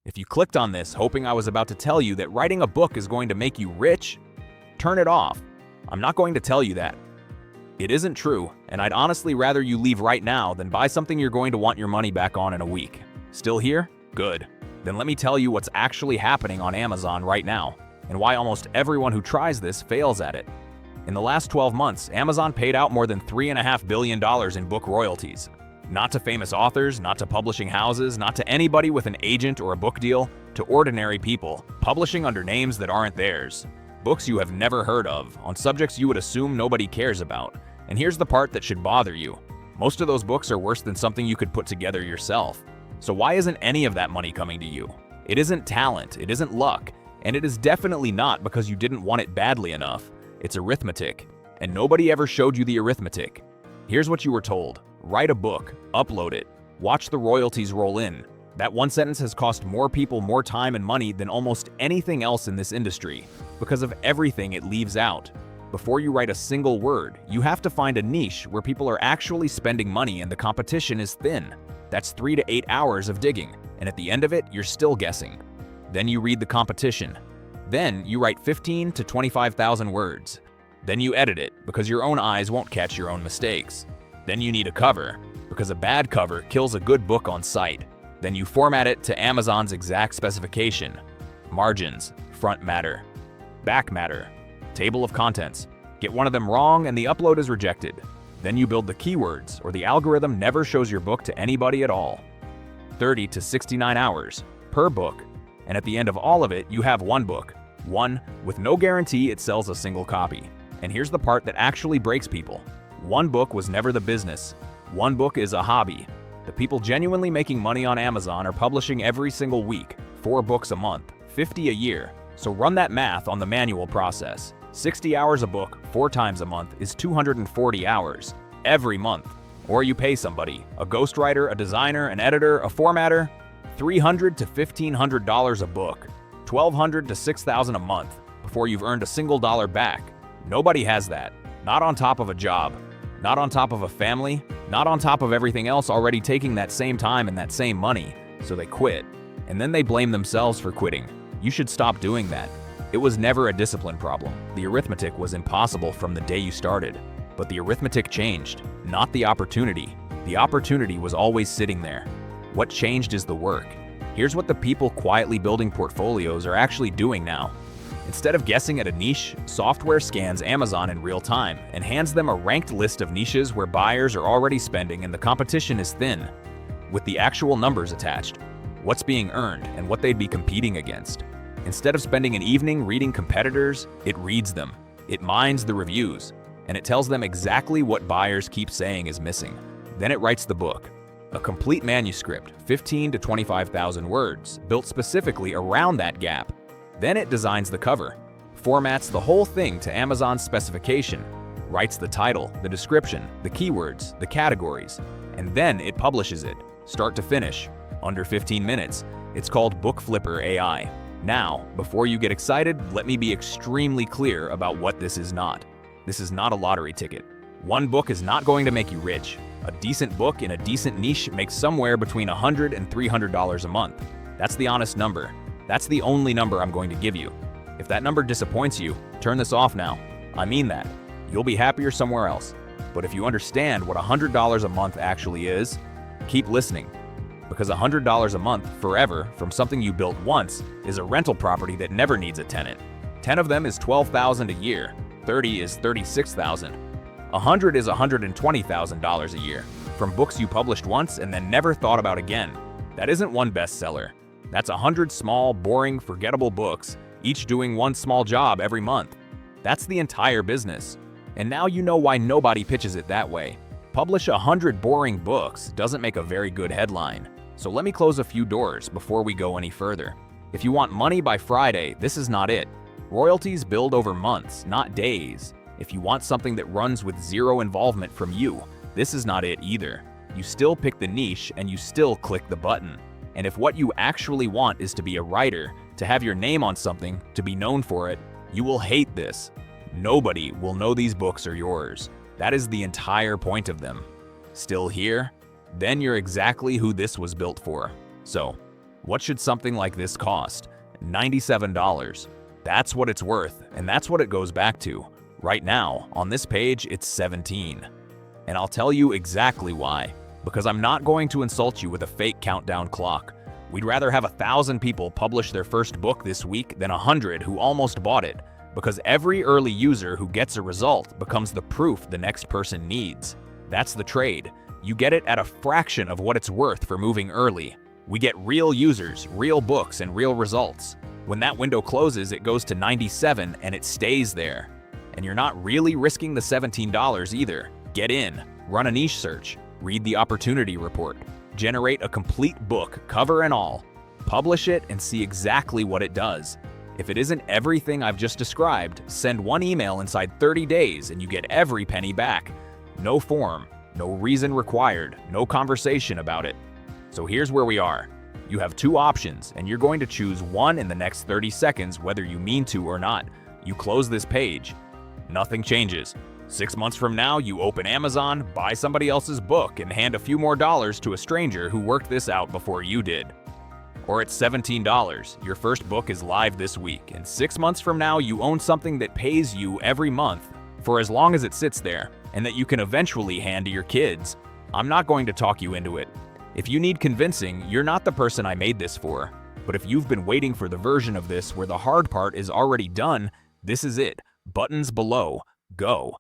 If you clicked on this hoping I was about to tell you that writing a book is going to make you rich, turn it off. I'm not going to tell you that. It isn't true, and I'd honestly rather you leave right now than buy something you're going to want your money back on in a week. Still here? Good. Then let me tell you what's actually happening on Amazon right now, and why almost everyone who tries this fails at it. In the last 12 months, Amazon paid out more than $3.5 billion in book royalties. Not to famous authors, not to publishing houses, not to anybody with an agent or a book deal, to ordinary people, publishing under names that aren't theirs. Books you have never heard of, on subjects you would assume nobody cares about. And here's the part that should bother you. Most of those books are worse than something you could put together yourself. So why isn't any of that money coming to you? It isn't talent, it isn't luck, and it is definitely not because you didn't want it badly enough. It's arithmetic, and nobody ever showed you the arithmetic. Here's what you were told. Write a book, upload it, watch the royalties roll in. That one sentence has cost more people more time and money than almost anything else in this industry, because of everything it leaves out. Before you write a single word, you have to find a niche where people are actually spending money and the competition is thin. That's 3 to 8 hours of digging, and at the end of it, you're still guessing. Then you read the competition. Then you write 15 to 25,000 words. Then you edit it, because your own eyes won't catch your own mistakes. Then you need a cover, because a bad cover kills a good book on sight. Then you format it to Amazon's exact specification. Margins, front matter, back matter, table of contents. Get one of them wrong and the upload is rejected. Then you build the keywords, or the algorithm never shows your book to anybody at all. 30 to 69 hours per book. And at the end of all of it, you have one book. One, with no guarantee it sells a single copy. And here's the part that actually breaks people. One book was never the business. One book is a hobby. The people genuinely making money on Amazon are publishing every single week, 4 books a month, 50 a year. So run that math on the manual process. 60 hours a book, 4 times a month, is 240 hours every month. Or you pay somebody, a ghostwriter, a designer, an editor, a formatter, $300 to $1,500 a book, $1,200 to $6,000 a month, before you've earned a single dollar back. Nobody has that. Not on top of a job, not on top of a family, not on top of everything else already taking that same time and that same money. So they quit. And then they blame themselves for quitting. You should stop doing that. It was never a discipline problem. The arithmetic was impossible from the day you started. But the arithmetic changed, not the opportunity. The opportunity was always sitting there. What changed is the work. Here's what the people quietly building portfolios are actually doing now. Instead of guessing at a niche, software scans Amazon in real time and hands them a ranked list of niches where buyers are already spending and the competition is thin, with the actual numbers attached, what's being earned and what they'd be competing against. Instead of spending an evening reading competitors, it reads them, it mines the reviews, and it tells them exactly what buyers keep saying is missing. Then it writes the book. A complete manuscript, 15 to 25,000 words, built specifically around that gap. Then it designs the cover, formats the whole thing to Amazon's specification, writes the title, the description, the keywords, the categories, and then it publishes it, start to finish, under 15 minutes. It's called BookFlipper AI. Now, before you get excited, let me be extremely clear about what this is not. This is not a lottery ticket. One book is not going to make you rich. A decent book in a decent niche makes somewhere between $100 and $300 a month. That's the honest number. That's the only number I'm going to give you. If that number disappoints you, turn this off now. I mean that. You'll be happier somewhere else. But if you understand what $100 a month actually is, keep listening. Because $100 a month forever from something you built once is a rental property that never needs a tenant. 10 of them is $12,000 a year. 30 is $36,000. 100 is $120,000 a year from books you published once and then never thought about again. That isn't one bestseller. That's 100 small, boring, forgettable books, each doing one small job every month. That's the entire business. And now you know why nobody pitches it that way. Publish 100 boring books doesn't make a very good headline. So let me close a few doors before we go any further. If you want money by Friday, this is not it. Royalties build over months, not days. If you want something that runs with zero involvement from you, this is not it either. You still pick the niche and you still click the button. And if what you actually want is to be a writer, to have your name on something, to be known for it, you will hate this. Nobody will know these books are yours. That is the entire point of them. Still here? Then you're exactly who this was built for. So, What should something like this cost? $97. That's what it's worth, and that's what it goes back to. Right now, on this page, it's $17. And I'll tell you exactly why. Because I'm not going to insult you with a fake countdown clock. We'd rather have 1,000 people publish their first book this week than 100 who almost bought it. Because every early user who gets a result becomes the proof the next person needs. That's the trade. You get it at a fraction of what it's worth for moving early. We get real users, real books, and real results. When that window closes, it goes to $97 and it stays there. And you're not really risking the $17 either. Get in, run a niche search, read the opportunity report, generate a complete book, cover and all, publish it, and see exactly what it does. If it isn't everything I've just described, send one email inside 30 days and you get every penny back. No form, no reason required, no conversation about it. So here's where we are. You have two options, and you're going to choose one in the next 30 seconds whether you mean to or not. You close this page. Nothing changes. 6 months from now, you open Amazon, buy somebody else's book, and hand a few more dollars to a stranger who worked this out before you did. Or it's $17. Your first book is live this week, and 6 months from now, you own something that pays you every month for as long as it sits there, and that you can eventually hand to your kids. I'm not going to talk you into it. If you need convincing, you're not the person I made this for. But if you've been waiting for the version of this where the hard part is already done, this is it. Buttons below. Go.